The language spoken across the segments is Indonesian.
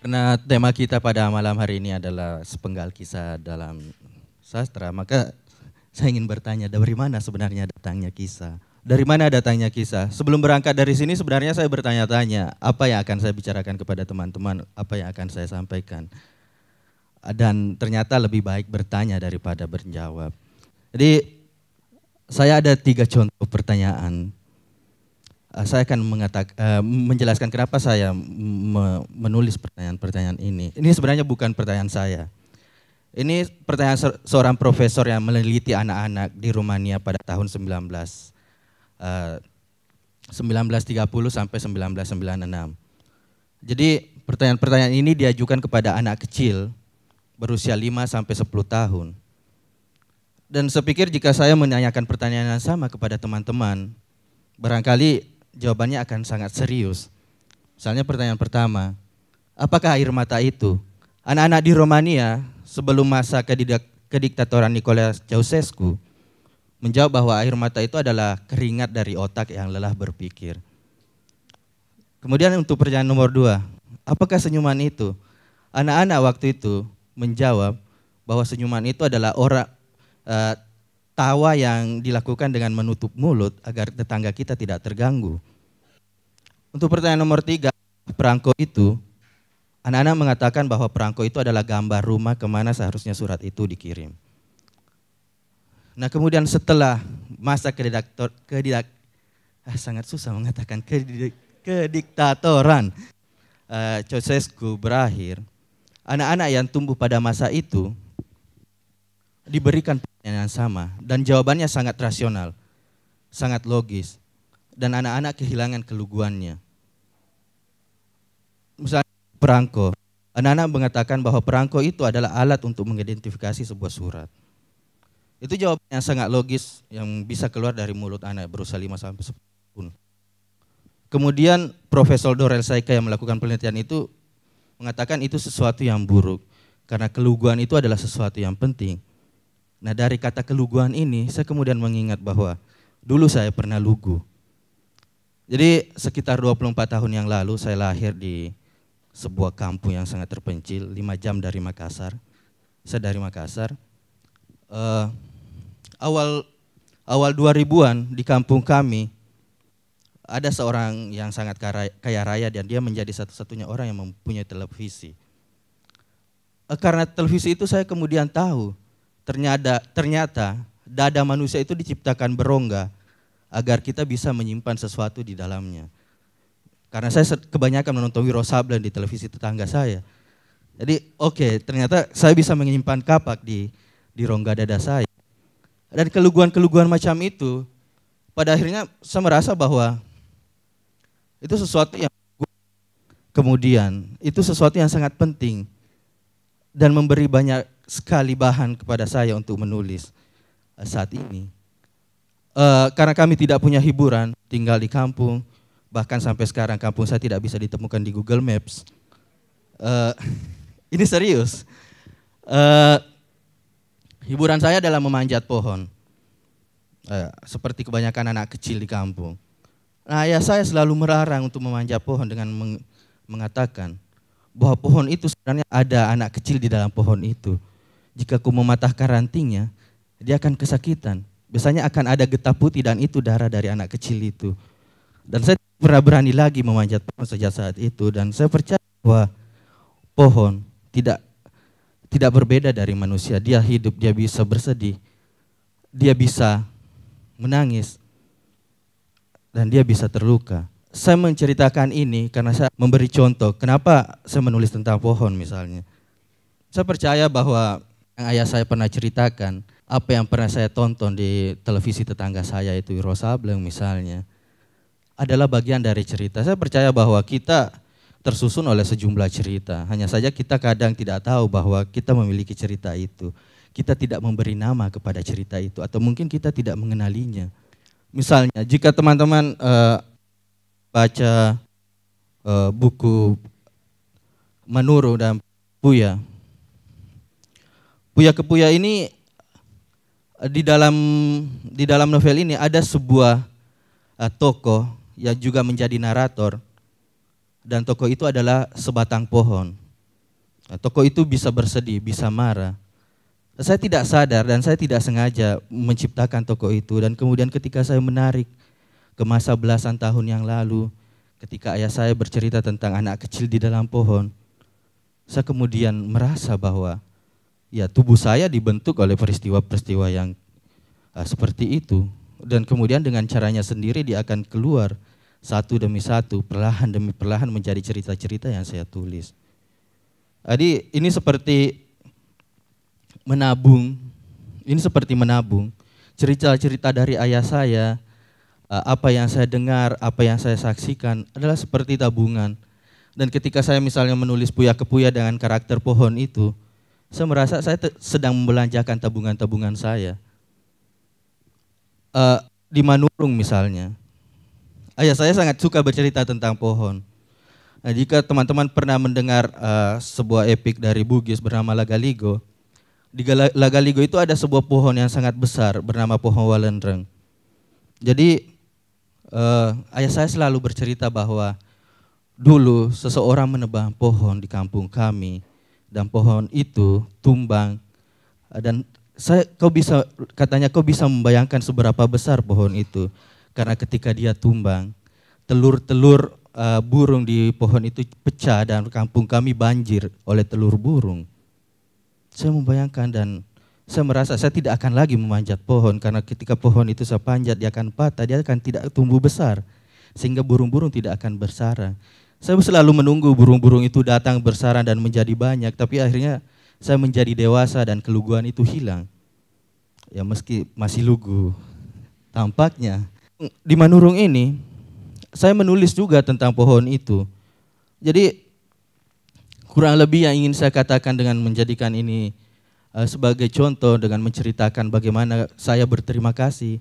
Karena tema kita pada malam hari ini adalah sepenggal kisah dalam sastra, maka saya ingin bertanya dari mana sebenarnya datangnya kisah? Dari mana datangnya kisah? Sebelum berangkat dari sini sebenarnya saya bertanya-tanya, apa yang akan saya bicarakan kepada teman-teman, apa yang akan saya sampaikan. Dan ternyata lebih baik bertanya daripada menjawab. Jadi saya ada 3 contoh pertanyaan. Saya akan menjelaskan kenapa saya menulis pertanyaan-pertanyaan ini. Ini sebenarnya bukan pertanyaan saya. Ini pertanyaan seorang profesor yang meneliti anak-anak di Rumania pada tahun 1930 sampai 1996. Jadi pertanyaan-pertanyaan ini diajukan kepada anak kecil berusia 5 sampai 10 tahun. Dan saya pikir jika saya menanyakan pertanyaan yang sama kepada teman-teman, barangkali jawabannya akan sangat serius. Misalnya pertanyaan pertama, apakah air mata itu? Anak-anak di Romania sebelum masa kediktatoran Nicolae Ceausescu menjawab bahwa air mata itu adalah keringat dari otak yang lelah berpikir. Kemudian untuk pertanyaan nomor 2, apakah senyuman itu? Anak-anak waktu itu menjawab bahwa senyuman itu adalah tawa yang dilakukan dengan menutup mulut agar tetangga kita tidak terganggu. Untuk pertanyaan nomor 3, perangko itu, anak-anak mengatakan bahwa perangko itu adalah gambar rumah kemana seharusnya surat itu dikirim. Nah kemudian setelah masa kediktatoran Ceausescu berakhir, anak-anak yang tumbuh pada masa itu diberikan pertanyaan yang sama dan jawabannya sangat rasional, sangat logis, dan anak-anak kehilangan keluguannya. Misalnya perangko, anak-anak mengatakan bahwa perangko itu adalah alat untuk mengidentifikasi sebuah surat. Itu jawaban yang sangat logis yang bisa keluar dari mulut anak berusia 5 sampai 10 tahun. Kemudian Profesor Dorel Saika yang melakukan penelitian itu mengatakan itu sesuatu yang buruk karena keluguan itu adalah sesuatu yang penting. Nah dari kata keluguan ini saya kemudian mengingat bahwa dulu saya pernah lugu. Jadi sekitar 24 tahun yang lalu saya lahir di sebuah kampung yang sangat terpencil, 5 jam dari Makassar. Saya dari Makassar. Awal 2000-an di kampung kami ada seorang yang sangat kaya raya dan dia menjadi satu-satunya orang yang mempunyai televisi. Karena televisi itu saya kemudian tahu ternyata dada manusia itu diciptakan berongga agar kita bisa menyimpan sesuatu di dalamnya. Karena saya kebanyakan menonton Wiro Sableng di televisi tetangga saya. Jadi ternyata saya bisa menyimpan kapak di rongga dada saya. Dan keluguan-keluguan macam itu, pada akhirnya saya merasa bahwa itu sesuatu yang kemudian itu sesuatu yang sangat penting dan memberi banyak sekali bahan kepada saya untuk menulis saat ini. Karena kami tidak punya hiburan, tinggal di kampung, bahkan sampai sekarang kampung saya tidak bisa ditemukan di Google Maps. Ini serius. Hiburan saya adalah memanjat pohon, seperti kebanyakan anak kecil di kampung. Nah, ayah saya selalu melarang untuk memanjat pohon dengan mengatakan bahwa pohon itu sebenarnya ada anak kecil di dalam pohon itu. Jika kau mematahkan rantingnya, dia akan kesakitan. Biasanya akan ada getah putih dan itu darah dari anak kecil itu. Dan saya tidak pernah berani lagi memanjat pohon sejak saat itu. Dan saya percaya bahwa pohon tidak berbeda dari manusia. Dia hidup, dia bisa bersedih, dia bisa menangis, dan dia bisa terluka. Saya menceritakan ini karena saya memberi contoh kenapa saya menulis tentang pohon misalnya. Saya percaya bahwa yang ayah saya pernah ceritakan, apa yang pernah saya tonton di televisi tetangga saya itu Wiro Sableng misalnya, adalah bagian dari cerita. Saya percaya bahwa kita tersusun oleh sejumlah cerita. Hanya saja kita kadang tidak tahu bahwa kita memiliki cerita itu. Kita tidak memberi nama kepada cerita itu atau mungkin kita tidak mengenalinya. Misalnya jika teman-teman baca buku Manuro dan Puya. Puya Kepuya ini di dalam novel ini ada sebuah tokoh yang juga menjadi narator, dan tokoh itu adalah sebatang pohon. Tokoh itu bisa bersedih, bisa marah. Saya tidak sadar dan saya tidak sengaja menciptakan tokoh itu. Dan kemudian ketika saya menarik ke masa belasan tahun yang lalu, ketika ayah saya bercerita tentang anak kecil di dalam pohon, saya kemudian merasa bahwa ya tubuh saya dibentuk oleh peristiwa-peristiwa yang seperti itu. Dan kemudian dengan caranya sendiri dia akan keluar satu demi satu, perlahan demi perlahan menjadi cerita-cerita yang saya tulis. Jadi ini seperti menabung, cerita-cerita dari ayah saya, apa yang saya dengar, apa yang saya saksikan adalah seperti tabungan. Dan ketika saya misalnya menulis Puya Kepuya dengan karakter pohon itu, saya merasa saya sedang membelanjakan tabungan-tabungan saya. Di Manurung misalnya, ayah saya sangat suka bercerita tentang pohon. Nah, jika teman-teman pernah mendengar sebuah epik dari Bugis bernama Lagaligo, di Lagaligo itu ada sebuah pohon yang sangat besar bernama pohon Walendreng. Jadi ayah saya selalu bercerita bahwa dulu seseorang menebang pohon di kampung kami dan pohon itu tumbang dan kau bisa membayangkan seberapa besar pohon itu karena ketika dia tumbang telur-telur burung di pohon itu pecah dan kampung kami banjir oleh telur burung. Saya membayangkan dan saya merasa saya tidak akan lagi memanjat pohon karena ketika pohon itu saya panjat dia akan patah, dia akan tidak tumbuh besar sehingga burung-burung tidak akan bersarang. Saya selalu menunggu burung-burung itu datang bersarang dan menjadi banyak, tapi akhirnya saya menjadi dewasa dan keluguan itu hilang. Ya meski masih lugu tampaknya. Di Manurung ini saya menulis juga tentang pohon itu. Jadi kurang lebih yang ingin saya katakan dengan menjadikan ini sebagai contoh dengan menceritakan bagaimana saya berterima kasih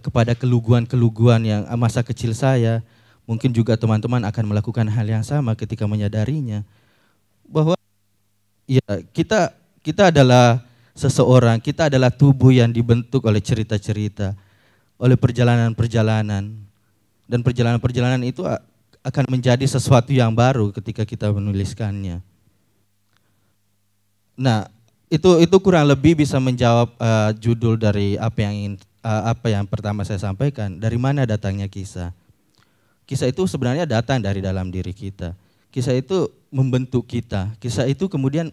kepada keluguan-keluguan yang masa kecil saya. Mungkin juga teman-teman akan melakukan hal yang sama ketika menyadarinya. Bahwa ya kita adalah seseorang, kita adalah tubuh yang dibentuk oleh cerita-cerita, oleh perjalanan-perjalanan. Dan perjalanan-perjalanan itu akan menjadi sesuatu yang baru ketika kita menuliskannya. Nah, itu kurang lebih bisa menjawab judul dari apa yang pertama saya sampaikan. Dari mana datangnya kisah? Kisah itu sebenarnya datang dari dalam diri kita. Kisah itu membentuk kita. Kisah itu kemudian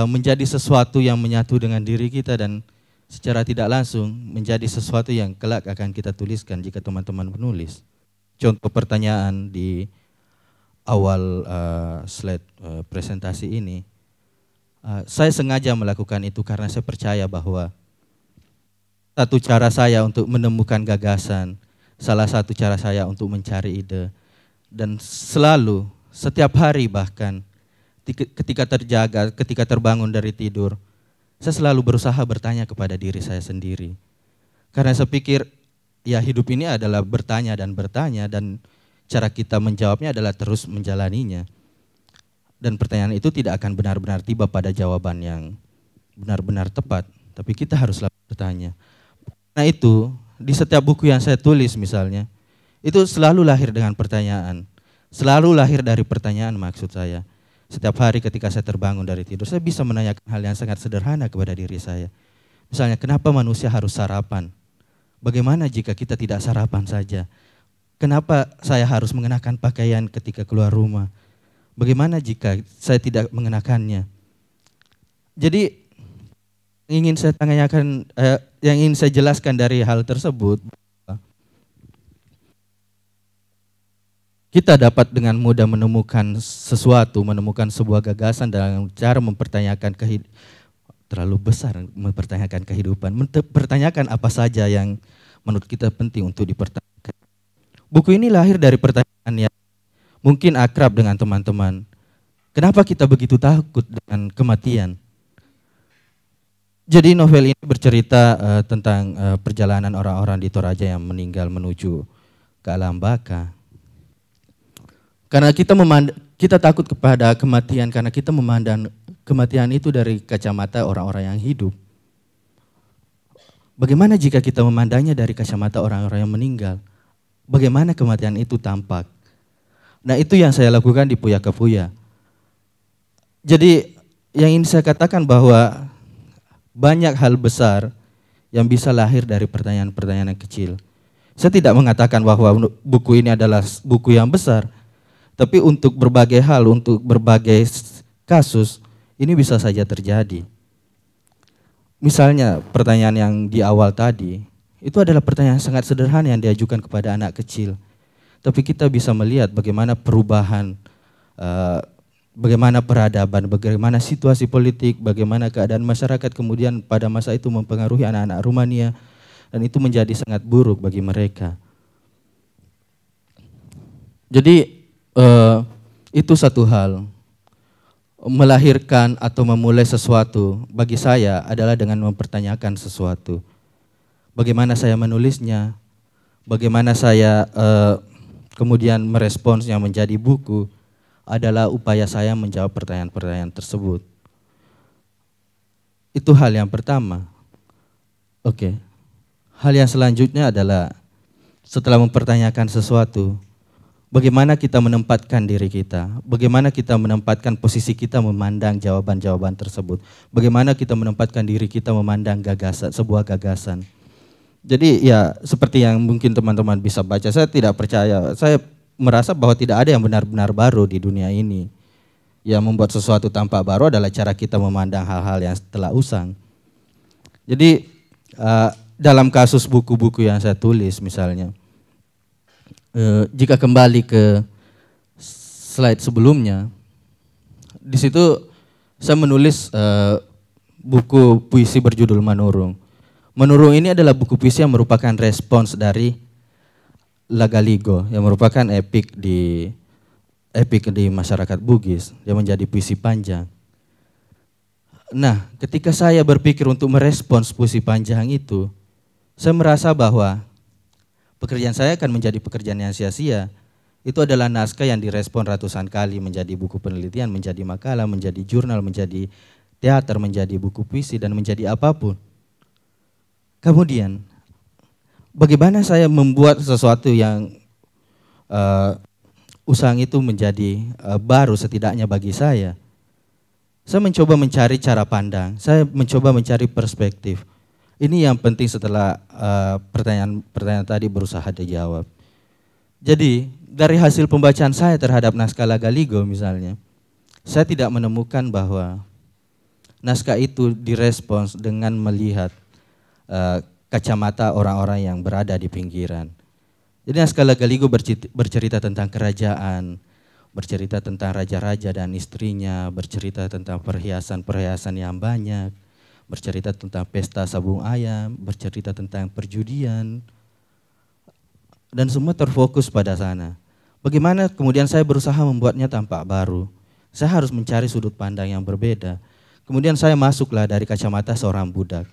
menjadi sesuatu yang menyatu dengan diri kita dan secara tidak langsung menjadi sesuatu yang kelak akan kita tuliskan jika teman-teman menulis. Contoh pertanyaan di awal slide presentasi ini, saya sengaja melakukan itu karena saya percaya bahwa satu cara saya untuk menemukan gagasan, salah satu cara saya untuk mencari ide, dan selalu, setiap hari bahkan, ketika terbangun dari tidur, saya selalu berusaha bertanya kepada diri saya sendiri. Karena saya pikir, ya hidup ini adalah bertanya dan cara kita menjawabnya adalah terus menjalaninya. Dan pertanyaan itu tidak akan benar-benar tiba pada jawaban yang benar-benar tepat, tapi kita harus selalu bertanya. Nah itu, di setiap buku yang saya tulis misalnya, itu selalu lahir dengan pertanyaan. Selalu lahir dari pertanyaan maksud saya. Setiap hari ketika saya terbangun dari tidur, saya bisa menanyakan hal yang sangat sederhana kepada diri saya. Misalnya, kenapa manusia harus sarapan? Bagaimana jika kita tidak sarapan saja? Kenapa saya harus mengenakan pakaian ketika keluar rumah? Bagaimana jika saya tidak mengenakannya? Jadi yang ingin saya jelaskan dari hal tersebut, kita dapat dengan mudah menemukan sesuatu, menemukan sebuah gagasan dalam cara mempertanyakan kehidupan, mempertanyakan apa saja yang menurut kita penting untuk dipertanyakan. Buku ini lahir dari pertanyaan yang mungkin akrab dengan teman-teman. Kenapa kita begitu takut dengan kematian? Jadi novel ini bercerita tentang perjalanan orang-orang di Toraja yang meninggal menuju ke alam baka. Karena kita takut kepada kematian karena kita memandang kematian itu dari kacamata orang-orang yang hidup. Bagaimana jika kita memandangnya dari kacamata orang-orang yang meninggal? Bagaimana kematian itu tampak? Nah itu yang saya lakukan di Puya Kepuya. Jadi yang ingin saya katakan bahwa banyak hal besar yang bisa lahir dari pertanyaan-pertanyaan yang kecil. Saya tidak mengatakan bahwa buku ini adalah buku yang besar, tapi untuk berbagai hal, untuk berbagai kasus, ini bisa saja terjadi. Misalnya pertanyaan yang di awal tadi, itu adalah pertanyaan sangat sederhana yang diajukan kepada anak kecil. Tapi kita bisa melihat bagaimana perubahan, bagaimana peradaban, bagaimana situasi politik, bagaimana keadaan masyarakat kemudian pada masa itu mempengaruhi anak-anak Rumania, dan itu menjadi sangat buruk bagi mereka. Jadi itu satu hal. Melahirkan atau memulai sesuatu bagi saya adalah dengan mempertanyakan sesuatu. Bagaimana saya menulisnya, bagaimana saya kemudian meresponsnya menjadi buku, adalah upaya saya menjawab pertanyaan-pertanyaan tersebut. Itu hal yang pertama. Oke. Hal yang selanjutnya adalah setelah mempertanyakan sesuatu, bagaimana kita menempatkan diri kita, bagaimana kita menempatkan posisi kita memandang jawaban-jawaban tersebut, bagaimana kita menempatkan diri kita memandang gagasan, sebuah gagasan. Jadi ya seperti yang mungkin teman-teman bisa baca, saya tidak percaya, saya merasa bahwa tidak ada yang benar-benar baru di dunia ini. Yang membuat sesuatu tampak baru adalah cara kita memandang hal-hal yang telah usang. Jadi dalam kasus buku-buku yang saya tulis misalnya, jika kembali ke slide sebelumnya, di situ saya menulis buku puisi berjudul Manurung. Manurung ini adalah buku puisi yang merupakan respons dari Lagaligo, yang merupakan epik di masyarakat Bugis, yang menjadi puisi panjang. Nah, ketika saya berpikir untuk merespons puisi panjang itu, saya merasa bahwa pekerjaan saya akan menjadi pekerjaan yang sia-sia. Itu adalah naskah yang direspon ratusan kali menjadi buku penelitian, menjadi makalah, menjadi jurnal, menjadi teater, menjadi buku puisi, dan menjadi apapun. Kemudian, bagaimana saya membuat sesuatu yang usang itu menjadi baru setidaknya bagi saya? Saya mencoba mencari cara pandang, saya mencoba mencari perspektif. Ini yang penting setelah pertanyaan tadi berusaha dijawab. Jadi dari hasil pembacaan saya terhadap naskah Lagaligo misalnya, saya tidak menemukan bahwa naskah itu direspons dengan melihat kacamata orang-orang yang berada di pinggiran. Jadi naskah Lagaligo bercerita tentang kerajaan, bercerita tentang raja-raja dan istrinya, bercerita tentang perhiasan-perhiasan yang banyak, bercerita tentang pesta sabung ayam, bercerita tentang perjudian, dan semua terfokus pada sana. Bagaimana kemudian saya berusaha membuatnya tampak baru. Saya harus mencari sudut pandang yang berbeda. Kemudian saya masuklah dari kacamata seorang budak.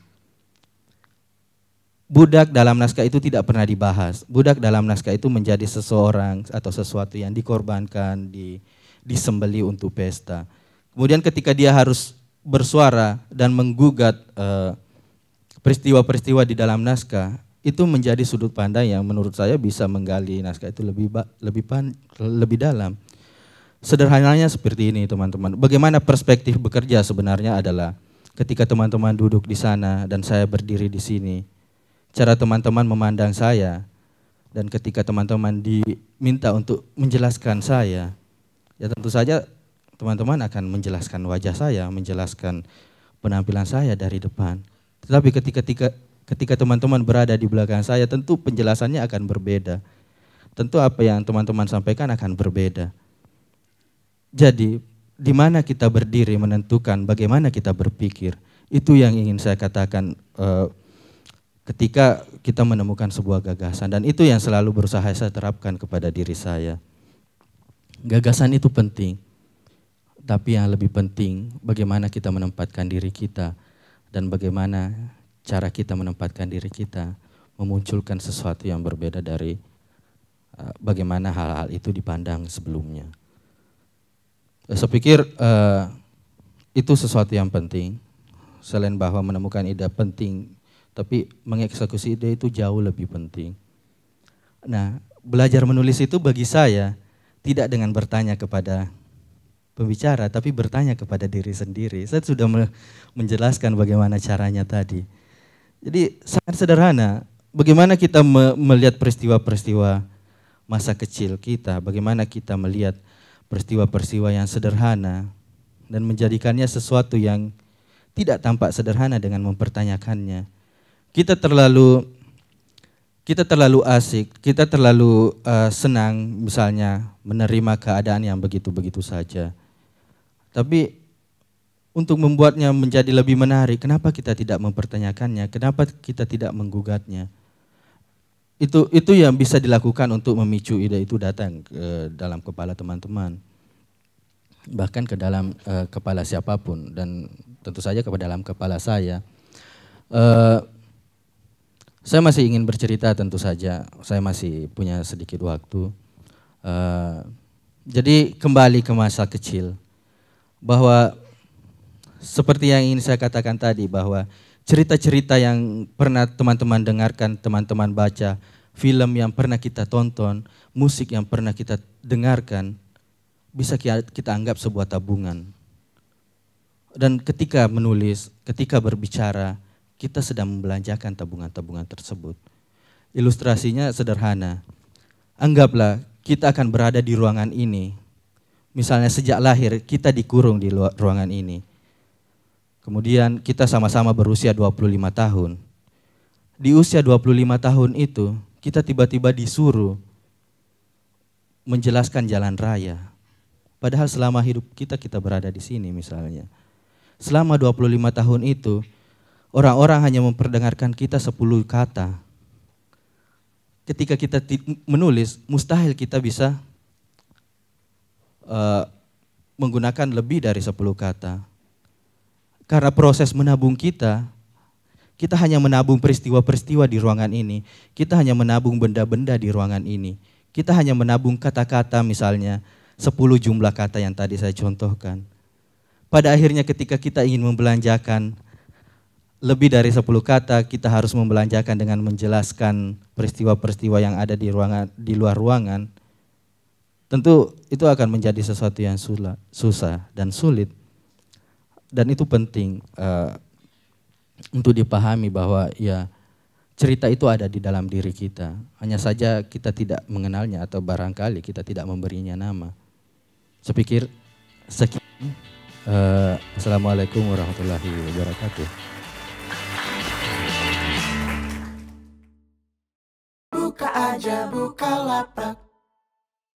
Budak dalam naskah itu tidak pernah dibahas. Budak dalam naskah itu menjadi seseorang atau sesuatu yang dikorbankan, disembeli untuk pesta. Kemudian ketika dia harus bersuara dan menggugat peristiwa-peristiwa di dalam naskah, itu menjadi sudut pandang yang menurut saya bisa menggali naskah itu lebih dalam. Sederhananya seperti ini teman-teman. Bagaimana perspektif bekerja sebenarnya adalah ketika teman-teman duduk di sana dan saya berdiri di sini. Cara teman-teman memandang saya, dan ketika teman-teman diminta untuk menjelaskan saya, ya tentu saja teman-teman akan menjelaskan wajah saya, menjelaskan penampilan saya dari depan. Tetapi ketika teman-teman berada di belakang saya, tentu penjelasannya akan berbeda. Tentu apa yang teman-teman sampaikan akan berbeda. Jadi, di mana kita berdiri menentukan bagaimana kita berpikir. Itu yang ingin saya katakan ketika kita menemukan sebuah gagasan, dan itu yang selalu berusaha saya terapkan kepada diri saya. Gagasan itu penting, tapi yang lebih penting bagaimana kita menempatkan diri kita dan bagaimana cara kita menempatkan diri kita memunculkan sesuatu yang berbeda dari bagaimana hal-hal itu dipandang sebelumnya. Saya pikir itu sesuatu yang penting, selain bahwa menemukan ide penting, tapi mengeksekusi ide itu jauh lebih penting. Nah, belajar menulis itu bagi saya tidak dengan bertanya kepada pembicara, tapi bertanya kepada diri sendiri. Saya sudah menjelaskan bagaimana caranya tadi. Jadi sangat sederhana, bagaimana kita melihat peristiwa-peristiwa masa kecil kita, bagaimana kita melihat peristiwa-peristiwa yang sederhana dan menjadikannya sesuatu yang tidak tampak sederhana dengan mempertanyakannya. Kita terlalu asik, kita terlalu senang misalnya menerima keadaan yang begitu-begitu saja. Tapi untuk membuatnya menjadi lebih menarik, kenapa kita tidak mempertanyakannya? Kenapa kita tidak menggugatnya? Itu yang bisa dilakukan untuk memicu ide itu datang ke dalam kepala teman-teman. Bahkan ke dalam kepala siapapun, dan tentu saja ke dalam kepala saya. Saya masih ingin bercerita tentu saja, saya masih punya sedikit waktu. Jadi kembali ke masa kecil, bahwa seperti yang ingin saya katakan tadi, bahwa cerita-cerita yang pernah teman-teman dengarkan, teman-teman baca, film yang pernah kita tonton, musik yang pernah kita dengarkan, bisa kita anggap sebuah tabungan. Dan ketika menulis, ketika berbicara, kita sedang membelanjakan tabungan-tabungan tersebut. Ilustrasinya sederhana. Anggaplah kita akan berada di ruangan ini. Misalnya sejak lahir kita dikurung di ruangan ini. Kemudian kita sama-sama berusia 25 tahun. Di usia 25 tahun itu, kita tiba-tiba disuruh menjelaskan jalan raya. Padahal selama hidup kita berada di sini misalnya. Selama 25 tahun itu, orang-orang hanya memperdengarkan kita 10 kata. Ketika kita menulis, mustahil kita bisa menggunakan lebih dari 10 kata. Karena proses menabung kita hanya menabung peristiwa-peristiwa di ruangan ini. Kita hanya menabung benda-benda di ruangan ini. Kita hanya menabung kata-kata misalnya 10 jumlah kata yang tadi saya contohkan. Pada akhirnya ketika kita ingin membelanjakan lebih dari 10 kata, kita harus membelanjakan dengan menjelaskan peristiwa-peristiwa yang ada di luar ruangan. Tentu itu akan menjadi sesuatu yang susah dan sulit. Dan itu penting untuk dipahami bahwa ya cerita itu ada di dalam diri kita. Hanya saja kita tidak mengenalnya atau barangkali kita tidak memberinya nama. Saya pikir sekian. Assalamualaikum warahmatullahi wabarakatuh. Buka aja Bukalapak.